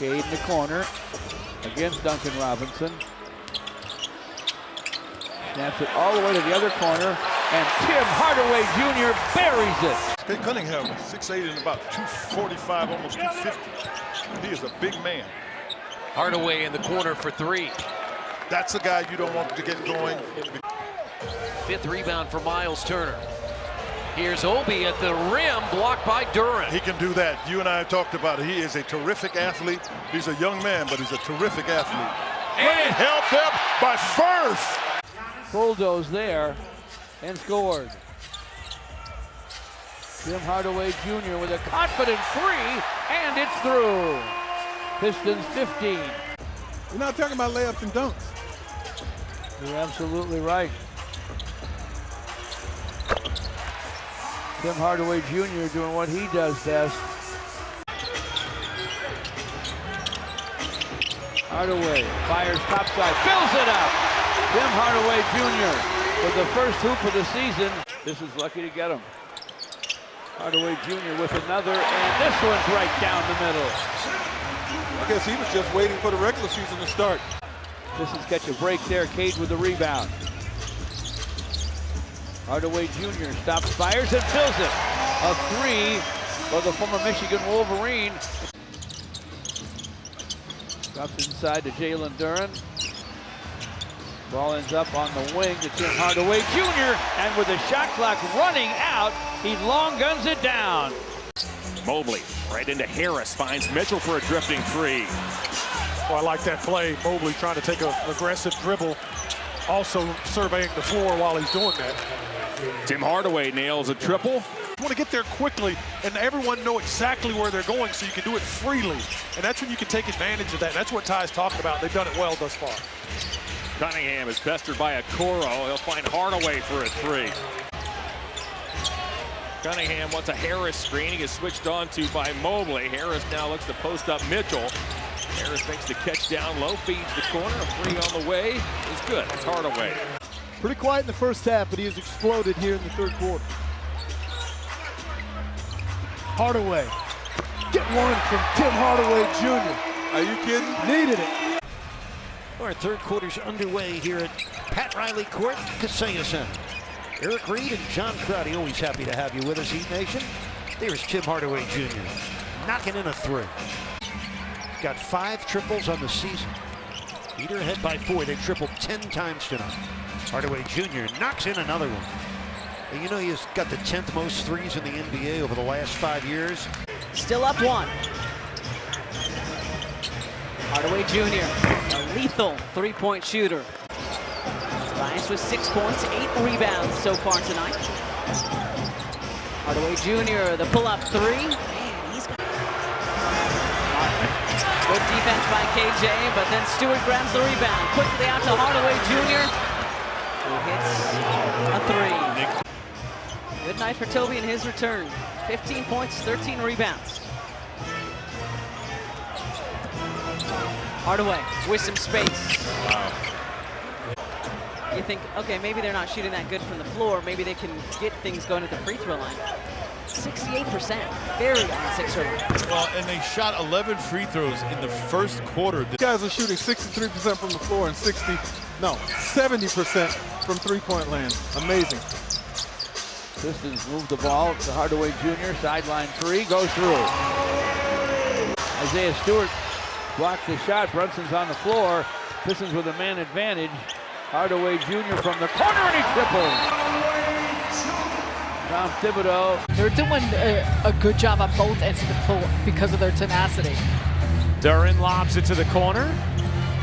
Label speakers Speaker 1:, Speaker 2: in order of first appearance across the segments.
Speaker 1: Cade in the corner against Duncan Robinson. Snaps it all the way to the other corner, and Tim Hardaway Jr. buries it.
Speaker 2: Cade Cunningham, 6'8" and about 245, almost 250. He is a big man.
Speaker 3: Hardaway in the corner for three.
Speaker 2: That's a guy you don't want to get going.
Speaker 3: Fifth rebound for Miles Turner. Here's Obi at the rim, blocked by Duran.
Speaker 2: He can do that. You and I have talked about it. He is a terrific athlete. He's a young man, but he's a terrific athlete. And helped them by first.
Speaker 1: Bulldoze there and scored. Tim Hardaway Jr. with a confident three, and it's through. Pistons 15.
Speaker 4: We're not talking about layups and dunks.
Speaker 1: You're absolutely right. Tim Hardaway Jr. doing what he does best. Hardaway fires topside, fills it up. Tim Hardaway Jr. with the first hoop of the season. This is lucky to get him. Hardaway Jr. with another, and this one's right down the middle.
Speaker 4: I guess he was just waiting for the regular season to start.
Speaker 1: Pistons catch a break there. Cade with the rebound. Hardaway Jr. stops, fires, and fills it. A three for the former Michigan Wolverine. Drops inside to Jalen Duran. Ball ends up on the wing to Tim Hardaway Jr. And with the shot clock running out, he long guns it down.
Speaker 5: Mobley right into Harris, finds Mitchell for a drifting three.
Speaker 6: Oh, I like that play. Mobley trying to take an aggressive dribble, also surveying the floor while he's doing that.
Speaker 5: Tim Hardaway nails a triple.
Speaker 6: You want to get there quickly and everyone know exactly where they're going so you can do it freely. And that's when you can take advantage of that. That's what Ty's talking about. They've done it well thus far.
Speaker 5: Cunningham is bested by Okoro. He'll find Hardaway for a three. Cunningham wants a Harris screen. He gets switched on to by Mobley. Harris now looks to post up Mitchell. Harris makes the catch down low, feeds the corner. A three on the way is good. It's Hardaway.
Speaker 4: Pretty quiet in the first half, but he has exploded here in the third quarter. Hardaway. Get one from Tim Hardaway Jr. Are you kidding? Needed it.
Speaker 7: Our third quarter's underway here at Pat Riley Court, Kaseya Center. Eric Reed and John Crowdy, always happy to have you with us, Heat Nation. There's Tim Hardaway Jr. knocking in a three. Got 5 triples on the season. Heat are ahead by 4. They've tripled 10 times tonight. Hardaway Jr. knocks in another one. And you know he's got the 10th most threes in the NBA over the last 5 years.
Speaker 8: Still up 1. Hardaway Jr., a lethal three-point shooter. Giants with 6 points, 8 rebounds so far tonight. Hardaway Jr., the pull-up three. Man, he's got good defense by KJ, but then Stewart grabs the rebound. Quickly out to Hardaway Jr., who hits a three. Good night for Toby in his return. 15 points, 13 rebounds. Hardaway with some space.
Speaker 5: Wow.
Speaker 8: You think, okay, maybe they're not shooting that good from the floor. Maybe they can get things going at the free throw line. 68%, very on 6 line.
Speaker 9: Well, and they shot 11 free throws in the first quarter.
Speaker 4: These guys are shooting 63% from the floor and 70% from three-point land. Amazing.
Speaker 1: Pistons move the ball to Hardaway Jr. Sideline three, goes through. Isaiah Stewart blocks the shot. Brunson's on the floor. Pistons with a man advantage. Hardaway Jr. from the corner, and he triples. Tom Thibodeau.
Speaker 10: They're doing a good job on both ends of the floor because of their tenacity.
Speaker 11: Duran lobs it to the corner.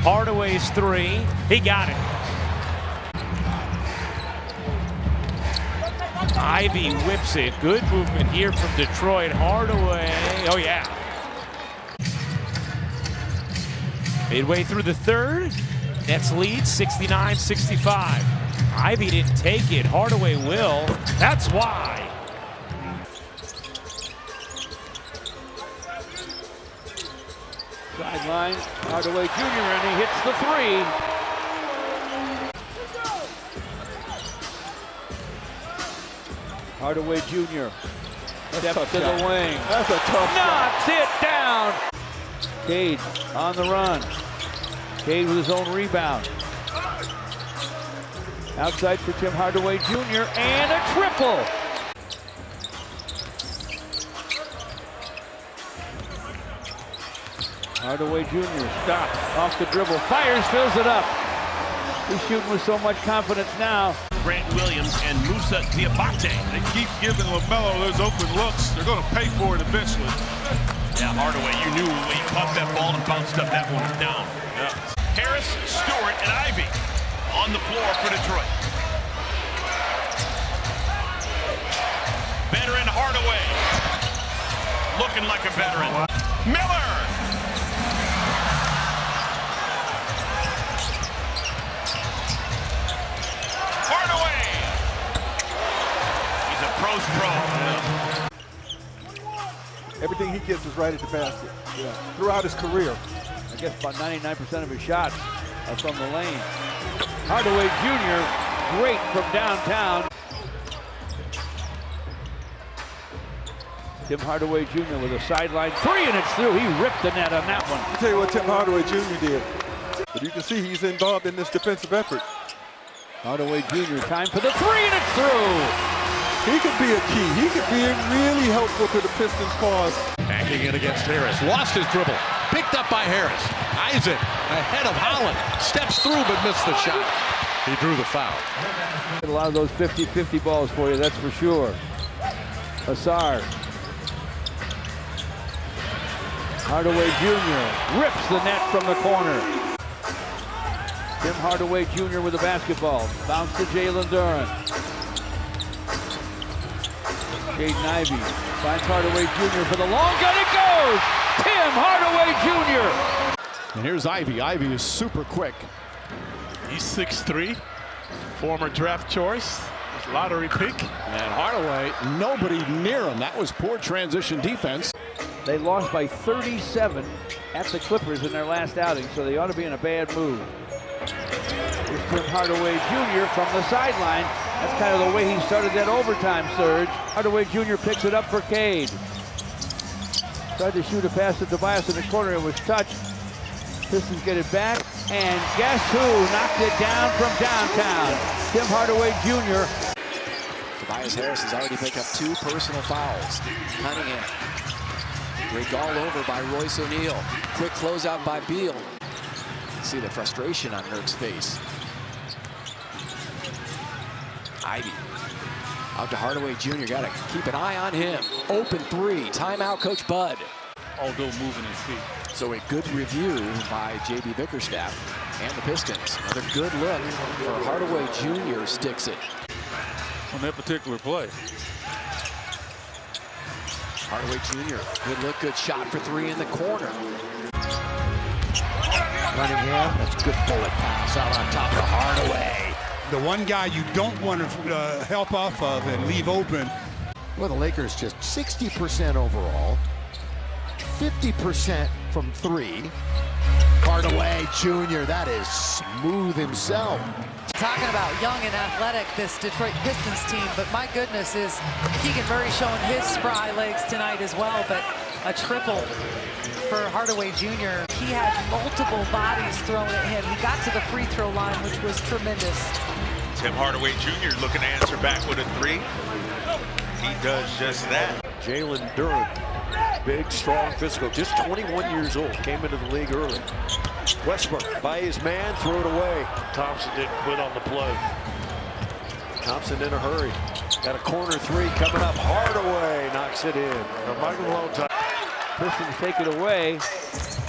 Speaker 11: Hardaway's three. He got it. Ivy whips it. Good movement here from Detroit. Hardaway. Oh, yeah. Midway through the third. Nets lead 69-65. Ivy didn't take it. Hardaway will. That's why.
Speaker 1: Sideline, Hardaway Jr. and he hits the three. Hardaway Jr. steps to the wing.
Speaker 4: That's a tough
Speaker 1: Knocks it down. Cade on the run. Cade with his own rebound. Outside for Tim Hardaway Jr. and a triple. Hardaway Jr. stopped off the dribble, fires, fills it up. He's shooting with so much confidence now.
Speaker 12: Grant Williams and Musa Diabate.
Speaker 2: They keep giving LaMelo those open looks. They're going to pay for it eventually.
Speaker 12: Yeah, Hardaway, you knew when he caught that ball and bounced up, that one was down. Yeah. Harris, Stewart, and Ivy on the floor for Detroit. Veteran Hardaway, looking like a veteran. Miller! Hardaway! He's a pro's pro.
Speaker 4: Everything he gets is right at the basket. Yeah. Throughout his career.
Speaker 1: I guess about 99% of his shots are from the lane. Hardaway Jr. great from downtown. Tim Hardaway Jr. with a sideline three, and it's through. He ripped the net on that one.
Speaker 4: I'll tell you what Tim Hardaway Jr. did. But you can see he's involved in this defensive effort.
Speaker 1: Hardaway Jr. time for the three, and it's through.
Speaker 4: He could be a key. He could be really helpful to the Pistons' cause.
Speaker 12: Backing it against Harris. Lost his dribble. Picked up by Harris. Isaac ahead of Holland. Steps through but missed the shot. He drew the foul.
Speaker 1: A lot of those 50-50 balls for you, that's for sure. Assar. Hardaway Jr. rips the net from the corner. Tim Hardaway Jr. with the basketball. Bounce to Jalen Duren. Jaden Ivey finds Hardaway Jr. for the long gun. It goes! Tim Hardaway Jr.
Speaker 12: And here's Ivey. Ivey is super quick.
Speaker 6: He's 6'3", former draft choice, lottery pick.
Speaker 12: And Hardaway, nobody near him. That was poor transition defense.
Speaker 1: They lost by 37 at the Clippers in their last outing, so they ought to be in a bad mood. Here's Tim Hardaway Jr. from the sideline. That's kind of the way he started that overtime surge. Hardaway Jr. picks it up for Cade. Tried to shoot a pass to Tobias in the corner. It was touched. Pistons get it back. And guess who knocked it down from downtown? Tim Hardaway Jr.
Speaker 3: Tobias Harris has already picked up 2 personal fouls. Cunningham. Rigged all over by Royce O'Neal. Quick closeout by Beal. See the frustration on Nurk's face. Ivey. Out to Hardaway Jr. Got to keep an eye on him. Open 3. Timeout, Coach Bud.
Speaker 6: Although moving his feet.
Speaker 3: So a good review by J.B. Bickerstaff and the Pistons. Another good look for Hardaway Jr. sticks it.
Speaker 2: On that particular play.
Speaker 3: Hardaway Jr. Good look, good shot for 3 in the corner.
Speaker 7: Cunningham, that's a good bullet pass out on top of Hardaway.
Speaker 13: The one guy you don't want to help off of and leave open.
Speaker 7: Well, the Lakers just 60% overall, 50% from 3. Hardaway Jr., that is smooth himself.
Speaker 10: Talking about young and athletic, this Detroit Pistons team, but my goodness, is Keegan Murray showing his spry legs tonight as well, but a triple for Hardaway Jr. He had multiple bodies thrown at him. He got to the free throw line, which was tremendous.
Speaker 12: Tim Hardaway Jr. looking to answer back with a 3. He does just that.
Speaker 14: Jalen Duren, big, strong, physical, just 21 years old, came into the league early. Westbrook by his man, threw it away. Thompson didn't quit on the play. Thompson in a hurry. Got a corner 3 coming up. Hardaway knocks it in. A microphone time.
Speaker 1: Pistons take it away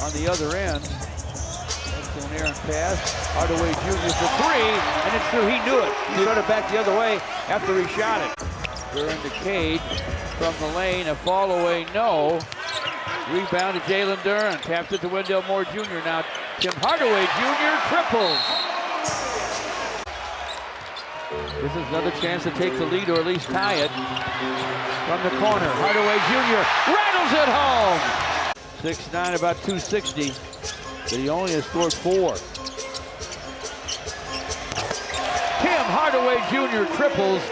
Speaker 1: on the other end. That's an errant pass. Hardaway Jr. for 3, and it's through. He knew it. He got it back the other way after he shot it. Duren to Cade from the lane. A fall away, no. Rebound to Jalen Duren. Taps it to Wendell Moore Jr. Now Tim Hardaway Jr. triples. This is another chance to take the lead or at least tie it. From the corner, Hardaway Jr. rattles it home. 6'9", about 260, but he only has scored 4. Tim Hardaway Jr. triples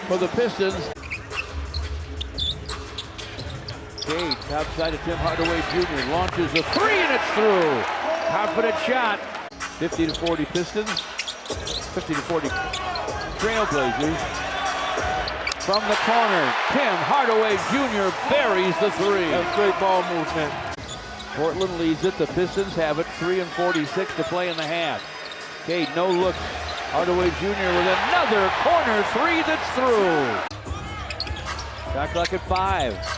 Speaker 1: for the Pistons. Cade, top side of Tim Hardaway Jr. launches a three and it's through. Confident shot. 50-40 Pistons. 50-40 Trailblazers. From the corner, Tim Hardaway Jr. buries the three.
Speaker 4: That's great ball movement.
Speaker 1: Portland leads it. The Pistons have it. 3:46 to play in the half. Cade, no look. Hardaway Jr. with another corner three that's through. Shot clock at 5.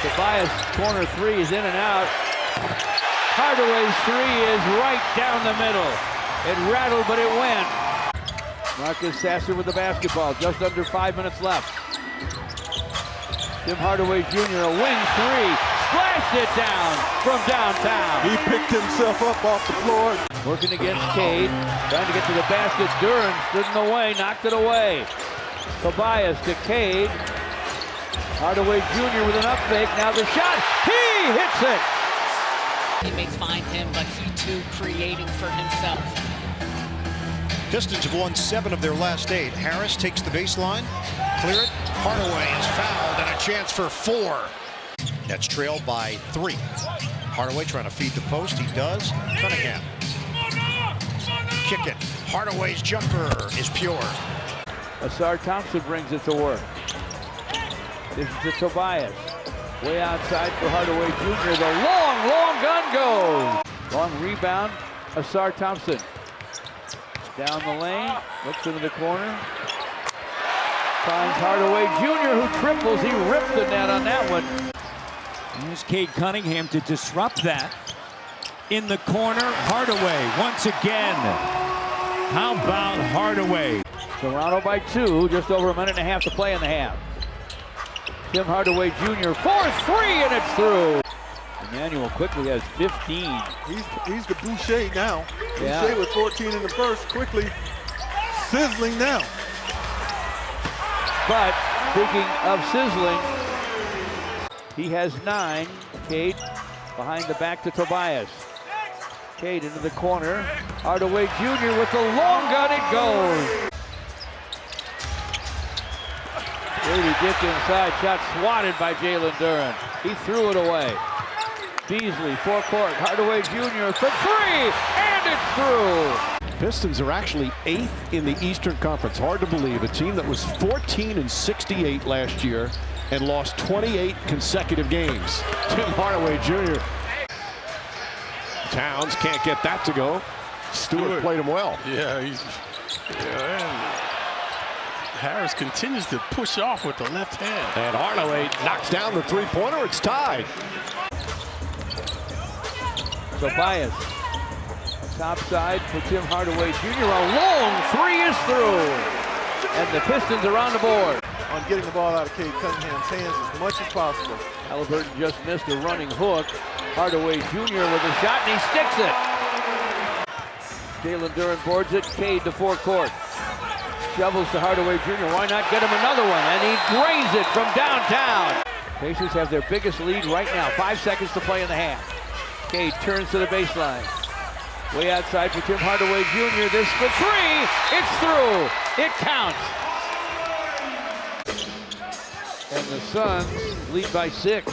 Speaker 1: Tobias corner three is in and out. Hardaway's three is right down the middle. It rattled, but it went. Marcus Sasser with the basketball. Just under 5 minutes left. Tim Hardaway Jr. a wing three. Splashed it down from downtown.
Speaker 4: He picked himself up off the floor.
Speaker 1: Working against Cade. Trying to get to the basket. Duran stood in the way. Knocked it away. Tobias to Cade. Hardaway Jr. with an up fake. Now the shot. He hits it.
Speaker 15: Teammates find him, but he too creating for himself.
Speaker 7: Pistons have won 7 of their last 8. Harris takes the baseline. Clear it. Hardaway is fouled and a chance for 4. That's trailed by 3. Hardaway trying to feed the post. He does. Cunningham. Kick it. Hardaway's jumper is pure.
Speaker 1: Asar Thompson brings it to work. This is to Tobias. Way outside for Hardaway Jr. The long gun goes. Long rebound. Asar Thompson. Down the lane. Looks into the corner. Finds Hardaway Jr. who triples. He ripped the net on that one.
Speaker 11: Here's Cade Cunningham to disrupt that. In the corner, Hardaway once again. How about Hardaway?
Speaker 1: Toronto by 2, just over a minute and a half to play in the half. Tim Hardaway Jr. 4-3 and it's through. Emmanuel quickly has 15.
Speaker 4: He's the Boucher now.
Speaker 1: Yeah.
Speaker 4: Boucher with 14 in the first, quickly sizzling now.
Speaker 1: But speaking of sizzling, he has 9. Cade behind the back to Tobias. Cade into the corner. Hardaway Jr. with the long gun, it goes. Brady dipped inside, shot swatted by Jalen Duran. He threw it away. Beasley, forecourt, Hardaway Jr. for 3, and it's through.
Speaker 12: Pistons are actually 8th in the Eastern Conference. Hard to believe. A team that was 14-68 last year and lost 28 consecutive games. Tim Hardaway Jr. Towns can't get that to go. Stewart played him well.
Speaker 6: And Harris continues to push off with the left hand.
Speaker 12: And Hardaway knocks down the three-pointer. It's tied.
Speaker 1: Tobias, top side for Tim Hardaway Jr. A long three is through. And the Pistons are on the board.
Speaker 4: On getting the ball out of Cade Cunningham's hands as much as possible.
Speaker 1: Halliburton just missed a running hook. Hardaway Jr. with a shot, and he sticks it. Jalen Duran boards it. Cade to forecourt. Shovels to Hardaway Jr. Why not get him another one? And he drains it from downtown. Pacers have their biggest lead right now. 5 seconds to play in the half. Cade turns to the baseline. Way outside for Tim Hardaway Jr. This for 3. It's through. It counts. And the Suns lead by 6.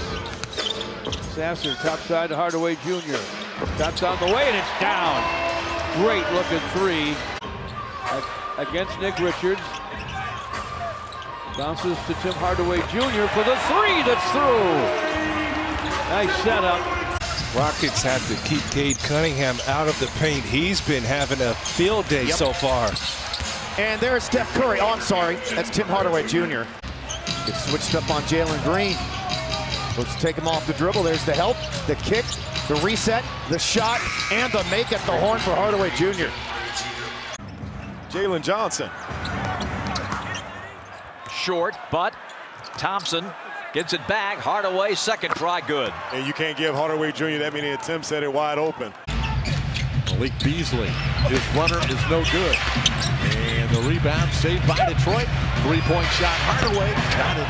Speaker 1: Sasser, top side to Hardaway Jr. Shots on the way, and it's down. Great looking 3 against Nick Richards. Bounces to Tim Hardaway Jr. for the 3 that's through. Nice setup.
Speaker 9: Rockets have to keep Cade Cunningham out of the paint. He's been having a field day so far.
Speaker 16: And there's Steph Curry. Oh, I'm sorry. That's Tim Hardaway Jr. Gets switched up on Jalen Green. Looks to take him off the dribble. There's the help, the kick, the reset, the shot, and the make at the horn for Hardaway Jr.
Speaker 17: Jalen Johnson.
Speaker 18: Short, but Thompson gets it back. Hardaway, second try, good.
Speaker 17: And you can't give Hardaway Jr. that many attempts at it wide open.
Speaker 12: Malik Beasley, his runner is no good. And the rebound saved by Detroit. 3-point shot, Hardaway got it.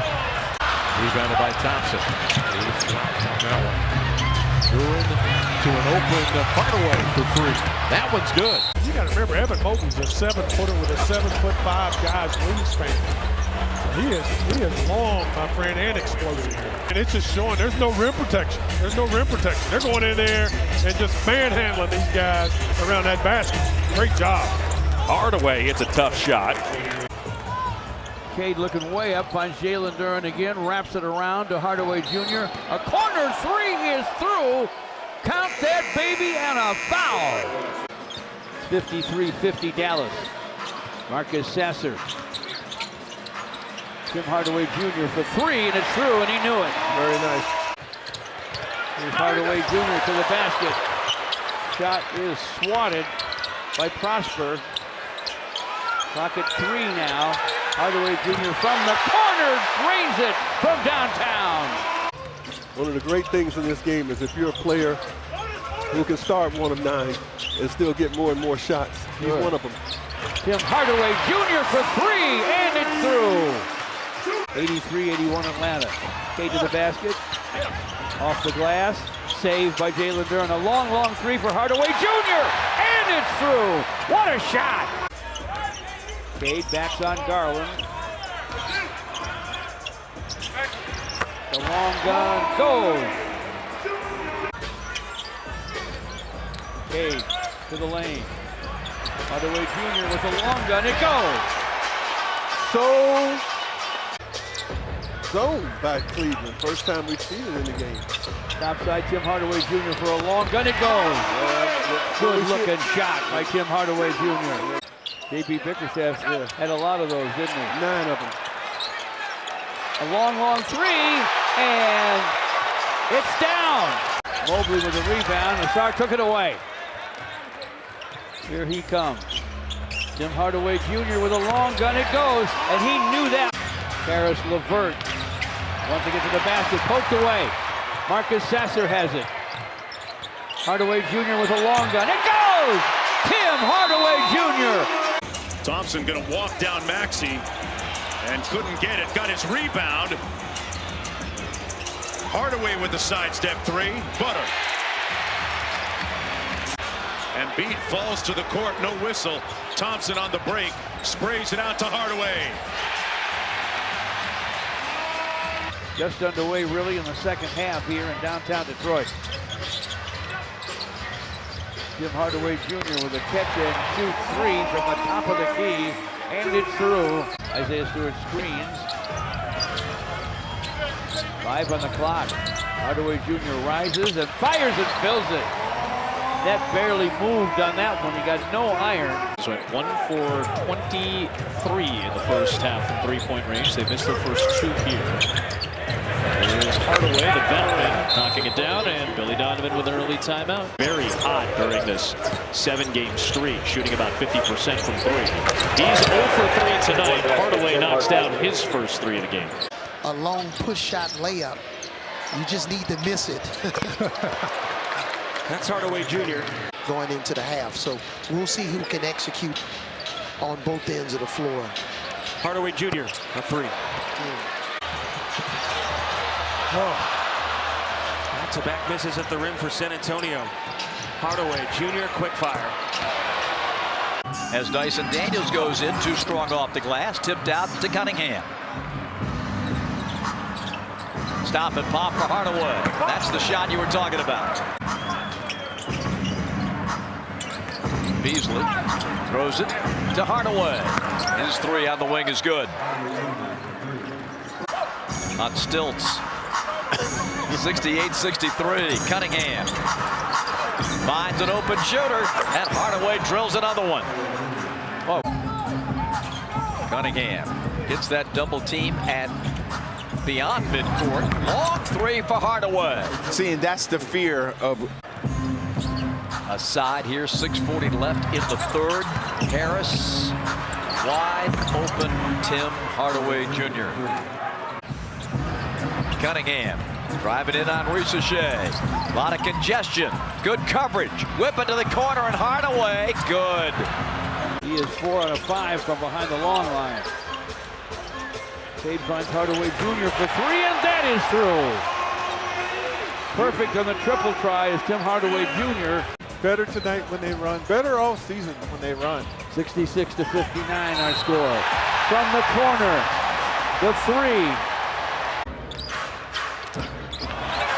Speaker 12: Rebounded by Thompson. Duran to an open Hardaway for 3. That one's good.
Speaker 6: You got to remember, Evan Mobley's a 7-footer with a 7'5" guy's wingspan. He is long, my friend, and explosive. And it's just showing there's no rim protection. There's no rim protection. They're going in there and just manhandling these guys around that basket. Great job.
Speaker 5: Hardaway hits a tough shot.
Speaker 1: Cade looking way up, finds Jalen Duren again, wraps it around to Hardaway Jr. A corner three is through. Count that baby, and a foul. 53-50 Dallas. Marcus Sasser. Tim Hardaway Jr. for three, and it's through, and he knew it.
Speaker 4: Very nice.
Speaker 1: Here's Hardaway Jr. to the basket. Shot is swatted by Prosper. Clock at 3 now. Hardaway Jr. from the corner, drains it from downtown.
Speaker 4: One of the great things in this game is if you're a player who can start 1 of 9 and still get more and more shots. He's one of them.
Speaker 1: Tim Hardaway Jr. for 3, and it's through. 83-81 Atlanta. Cade to the basket. Off the glass. Saved by Jalen Duren. A long, long three for Hardaway Jr. And it's through. What a shot. Cade backs on Garland. The long gun goes. Cade to the lane. Hardaway Jr. with a long gun. It goes.
Speaker 4: So zoned by Cleveland. First time we've seen it in the game.
Speaker 1: Topside Tim Hardaway Jr. for a long gun. It goes. Good looking shot by Tim Hardaway Jr. JB Bickerstaff had a lot of those, didn't he?
Speaker 4: 9 of them.
Speaker 1: A long, long three, and it's down. Mobley with a rebound. Nassar took it away. Here he comes. Tim Hardaway Jr. with a long gun. It goes, and he knew that. Karis LeVert wants to get to the basket, poked away. Marcus Sasser has it. Hardaway Jr. with a long gun. It goes! Tim Hardaway Jr.
Speaker 19: Thompson going to walk down Maxey and couldn't get it. Got his rebound. Hardaway with the sidestep three. Butter. And Beat falls to the court. No whistle. Thompson on the break. Sprays it out to Hardaway.
Speaker 1: Just underway really in the second half here in downtown Detroit. Tim Hardaway Jr. with a catch and shoot three from the top of the key, and it's through. Isaiah Stewart screens. 5 on the clock. Hardaway Jr. rises and fires and fills it. Net barely moved on that one. He got no iron.
Speaker 20: So 1 for 23 in the first half from three-point range. They missed their first 2 here. There's Hardaway, the veteran, knocking it down, and Billy Donovan with an early timeout. Very hot during this 7-game streak, shooting about 50% from 3. He's 0 for 3 tonight. Hardaway knocks down his first 3 of the game.
Speaker 21: A long push shot layup. You just need to miss it.
Speaker 3: That's Hardaway Jr.
Speaker 21: going into the half, so we'll see who can execute on both ends of the floor.
Speaker 3: Hardaway Jr. a 3. Back-to-back misses at the rim for San Antonio. Hardaway Jr. quick fire.
Speaker 18: As Dyson Daniels goes in, too strong off the glass, tipped out to Cunningham. Stop and pop for Hardaway. That's the shot you were talking about. Beasley throws it to Hardaway. His 3 on the wing is good. On stilts. 68-63. Cunningham finds an open shooter, and Hardaway drills another one. Oh. Cunningham hits that double team at beyond midcourt. Long 3 for Hardaway.
Speaker 22: See, and that's the fear of
Speaker 18: aside here. 6:40 left in the third. Harris wide open. Tim Hardaway Jr. Cunningham driving in on Ricochet. A lot of congestion. Good coverage. Whip it to the corner, and Hardaway. Good.
Speaker 1: He is 4 out of 5 from behind the long line. Cade finds Hardaway Jr. for 3, and that is through. Perfect on the triple try is Tim Hardaway Jr.
Speaker 4: Better tonight when they run. Better all season when they run.
Speaker 1: 66-59 our score. From the corner. the three.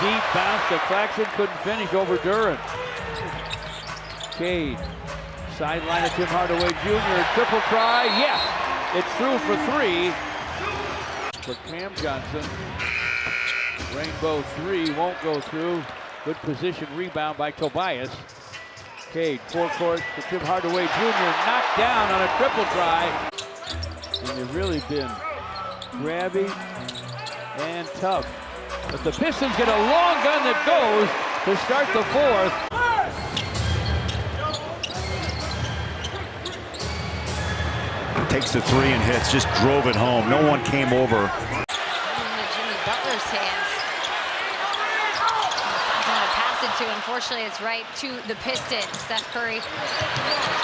Speaker 1: Deep bounce to Claxton, couldn't finish over Duran. Cade, sideline of Tim Hardaway Jr., triple try, yes! It's through for three for Cam Johnson. Rainbow three won't go through. Good position rebound by Tobias. Cade, forecourt to Tim Hardaway Jr., knocked down on a triple try. And they've really been grabby and tough. But the Pistons get a long gun that goes to start the fourth.
Speaker 2: Takes the three and hits, just drove it home. No one came over.
Speaker 8: Jimmy Butler's hands. Finds to pass it to. Unfortunately, it's right to the Pistons. Steph Curry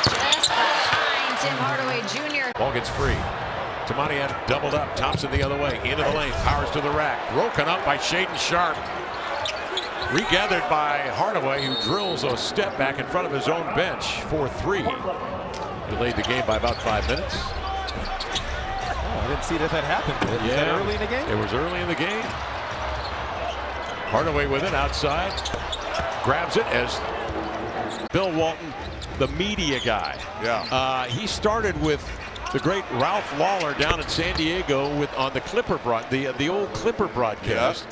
Speaker 8: just behind Tim Hardaway Jr.
Speaker 12: Ball gets free. Tamanian doubled up. Thompson the other way. Into the lane. Powers to the rack. Broken up by Shaedon Sharpe. Regathered by Hardaway, who drills a step back in front of his own bench for three. Delayed the game by about 5 minutes.
Speaker 3: Oh, I didn't see that happened. Was that early in the game?
Speaker 12: It was early in the game. Hardaway with it outside. Grabs it as Bill Walton, the media guy.
Speaker 17: Yeah.
Speaker 12: He started with the great Ralph Lawler down in San Diego on the Clipper the old Clipper broadcast.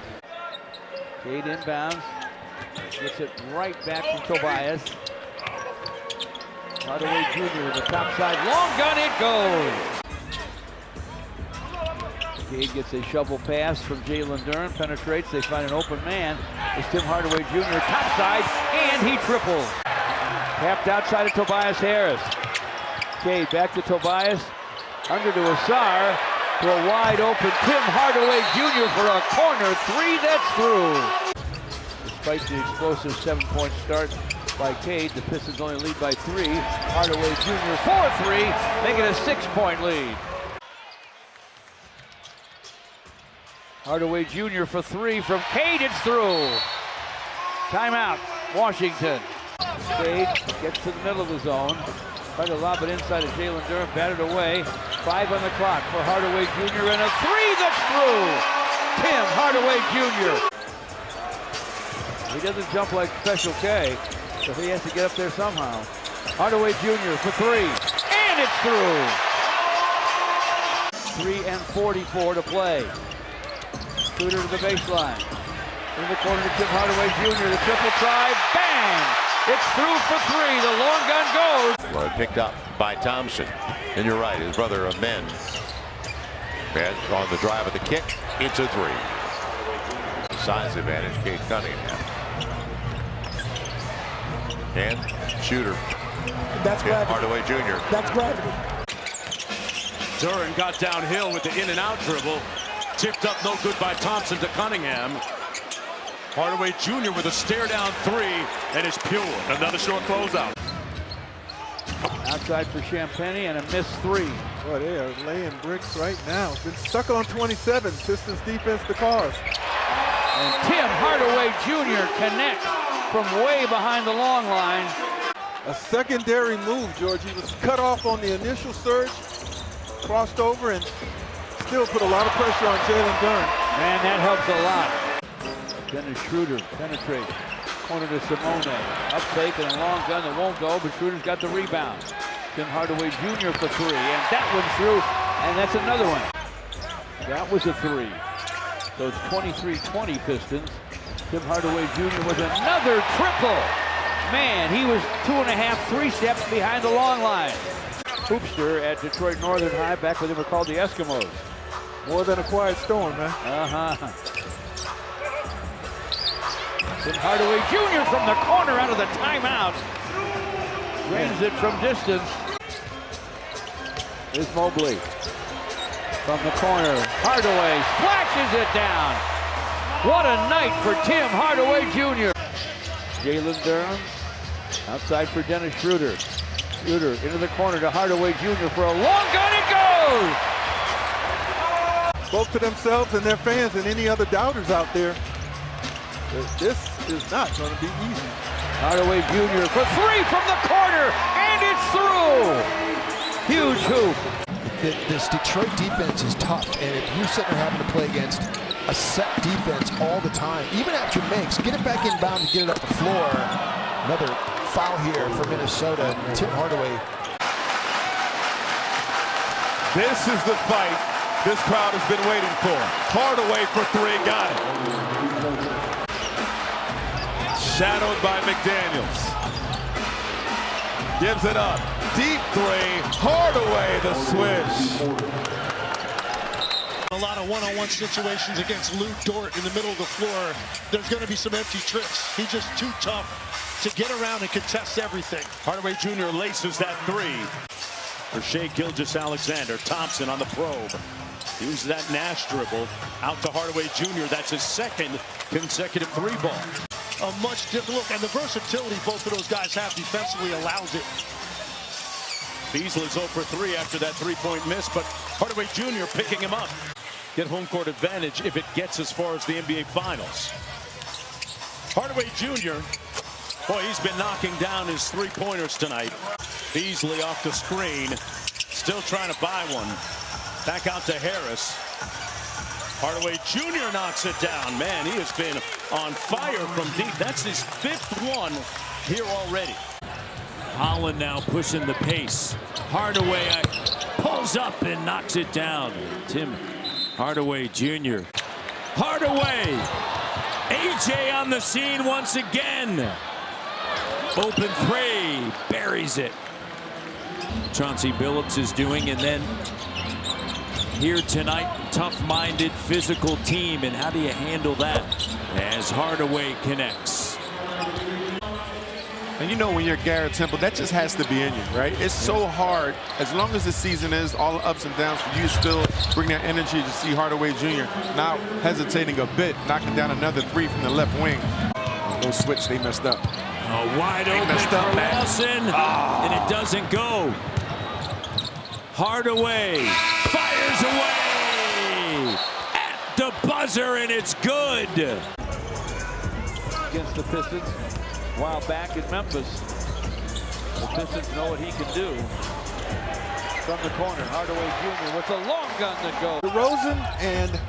Speaker 1: Cade inbounds, gets it right back from Tobias. Hardaway Jr. the top side, long gun, it goes. Cade gets a shovel pass from Jalen Duren, penetrates, they find an open man. It's Tim Hardaway Jr. top side, and he triples. Tapped outside of Tobias Harris. Cade back to Tobias, under to Asar, to a wide open Tim Hardaway Jr. for a corner three that's through. Despite the explosive 7-point start by Cade, the Pistons only lead by 3. Hardaway Jr. for three, making a 6-point lead. Hardaway Jr. for three from Cade, it's through. Timeout, Washington. Cade gets to the middle of the zone. Tried to lob it inside of Jalen Duren, batted away. 5 on the clock for Hardaway Jr. and a three that's through. Tim Hardaway Jr. He doesn't jump like Special K, so he has to get up there somehow. Hardaway Jr. for three, and it's through. 3 and 44 to play. Shooter to the baseline. In the corner to Tim Hardaway Jr. The triple try, bang! It's through for three. The long gun goes.
Speaker 23: Well, picked up by Thompson. And you're right, his brother Amen. And on the drive of the kick, it's a three. Size advantage, Cade Cunningham. And shooter.
Speaker 24: That's gravity.
Speaker 23: Hardaway Jr.
Speaker 24: That's gravity.
Speaker 19: Duren got downhill with the in and out dribble. Tipped up no good by Thompson to Cunningham. Hardaway Jr. with a stare down three, and it's pure. Another short closeout.
Speaker 1: Outside for Champagny and a missed three.
Speaker 4: Boy, they are laying bricks right now. Been stuck on 27. Pistons defense the cause.
Speaker 1: And Tim Hardaway Jr. connects from way behind the long line.
Speaker 4: A secondary move, George. He was cut off on the initial surge, crossed over, and still put a lot of pressure on Jalen Duren.
Speaker 1: Man, that helps a lot. Dennis Schroeder penetrates. Corner to Simone. Uptake and a long gun that won't go, but Schroeder's got the rebound. Tim Hardaway Jr. for three, and that one's through, and that's another one. That was a three. So it's 23-20 Pistons. Tim Hardaway Jr. with another triple. Man, he was 2.5, 3 steps behind the long line. Hoopster at Detroit Northern High, back when they were called the Eskimos.
Speaker 4: More than a quiet storm, man.
Speaker 1: Tim Hardaway Jr. from the corner out of the timeout. Drains it from distance. Here's Mobley. From the corner, Hardaway splashes it down. What a night for Tim Hardaway Jr. Jalen Duren outside for Dennis Schroeder. Schroeder into the corner to Hardaway Jr. for a long gun, it goes!
Speaker 4: Spoke to themselves and their fans and any other doubters out there. This is not going to be easy.
Speaker 1: Hardaway Jr. for three from the corner, and it's through! Huge hoop.
Speaker 10: that this Detroit defense is tough, and if you're sitting there having to play against a set defense all the time, even after makes, get it back inbound and get it up the floor. Another foul here for Minnesota. Tim Hardaway.
Speaker 17: This is the fight this crowd has been waiting for. Hardaway for three, got it. Shadowed by McDaniels. Gives it up. Deep three. Hardaway the swish.
Speaker 6: A lot of one-on-one situations against Lou Dort in the middle of the floor. There's going to be some empty trips. He's just too tough to get around and contest everything.
Speaker 19: Hardaway Jr. laces that three. For Shai Gilgeous-Alexander. Thompson on the probe. Uses that Nash dribble out to Hardaway Jr. That's his second consecutive three ball.
Speaker 6: A much different look, and the versatility both of those guys have defensively allows it.
Speaker 19: Beasley's 0 for 3 after that three-point miss, but Hardaway Jr. picking him up. Get home court advantage if it gets as far as the NBA Finals. Hardaway Jr., boy, he's been knocking down his three-pointers tonight. Beasley off the screen, still trying to buy one. Back out to Harris. Hardaway Jr. knocks it down. Man, he has been on fire from deep. That's his 5th one here already.
Speaker 11: Holland now pushing the pace. Hardaway pulls up and knocks it down. Tim Hardaway Jr. Hardaway! AJ on the scene once again. Open three, buries it. Chauncey Billups is doing, and then here tonight, tough-minded, physical team, and how do you handle that as Hardaway connects?
Speaker 13: And you know, when you're Garrett Temple, that just has to be in you, right? It's so hard, as long as the season is, all the ups and downs, for you to still bring that energy to see Hardaway Jr. now hesitating a bit, knocking down another three from the left wing. No switch, they messed up.
Speaker 11: Oh, wide open for Lawson, and it doesn't go. Hardaway fires away at the buzzer, and it's good.
Speaker 1: Against the Pistons a while back in Memphis. The Pistons know what he can do. From the corner, Hardaway Jr. with a long gun to go.
Speaker 4: DeRozan and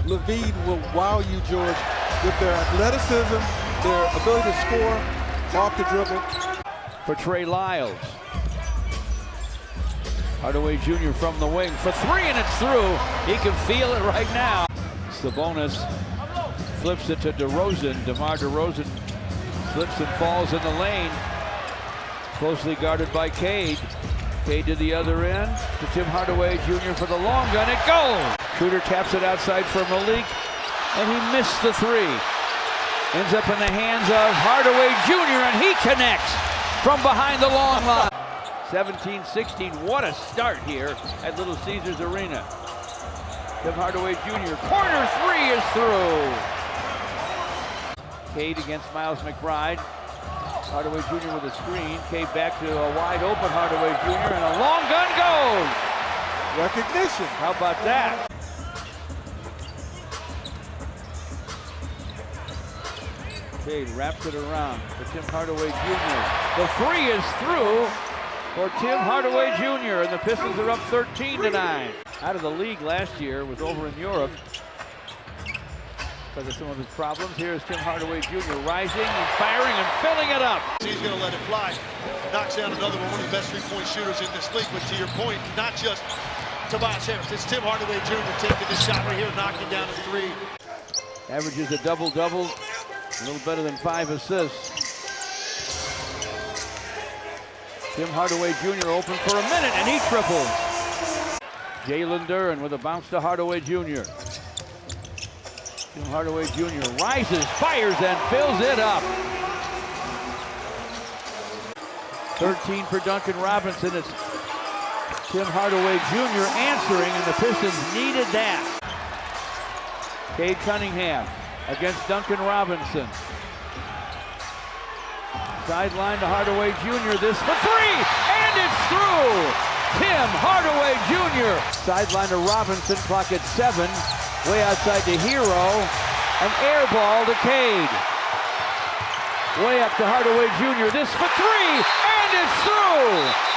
Speaker 4: Levine will wow you, George, with their athleticism, their ability to score off the dribble.
Speaker 1: For Trey Lyles. Hardaway Jr. from the wing for three, and it's through. He can feel it right now. Sabonis flips it to DeRozan. DeMar DeRozan slips and falls in the lane. Closely guarded by Cade. Cade to the other end to Tim Hardaway Jr. for the long gun. It goes! Schroeder taps it outside for Malik, and he missed the three. Ends up in the hands of Hardaway Jr., and he connects from behind the long line. 17-16, what a start here at Little Caesars Arena. Tim Hardaway Jr., corner three is through. Cade against Miles McBride. Hardaway Jr. with a screen. Cade back to a wide open Hardaway Jr. and a long gun goes.
Speaker 4: Recognition.
Speaker 1: How about that? Cade wraps it around for Tim Hardaway Jr. The three is through for Tim Hardaway Jr. and the Pistons are up 13-9. Out of the league last year, was over in Europe because of some of his problems. Here's Tim Hardaway Jr. rising and firing and filling it up.
Speaker 6: He's going to let it fly. Knocks down another one of the best three-point shooters in this league. But to your point, not just Tobias Harris. It's Tim Hardaway Jr. taking the shot right here, knocking down a three.
Speaker 1: Averages a double-double, a little better than 5 assists. Tim Hardaway Jr. open for a minute, and he triples. Jalen Duren with a bounce to Hardaway Jr. Tim Hardaway Jr. rises, fires, and fills it up. 13 for Duncan Robinson. It's Tim Hardaway Jr. answering, and the Pistons needed that. Cade Cunningham against Duncan Robinson. Sideline to Hardaway Jr. This for three, and it's through. Tim Hardaway Jr. Sideline to Robinson, clock at 7. Way outside to Hero. An air ball to Cade. Way up to Hardaway Jr. This for three, and it's through.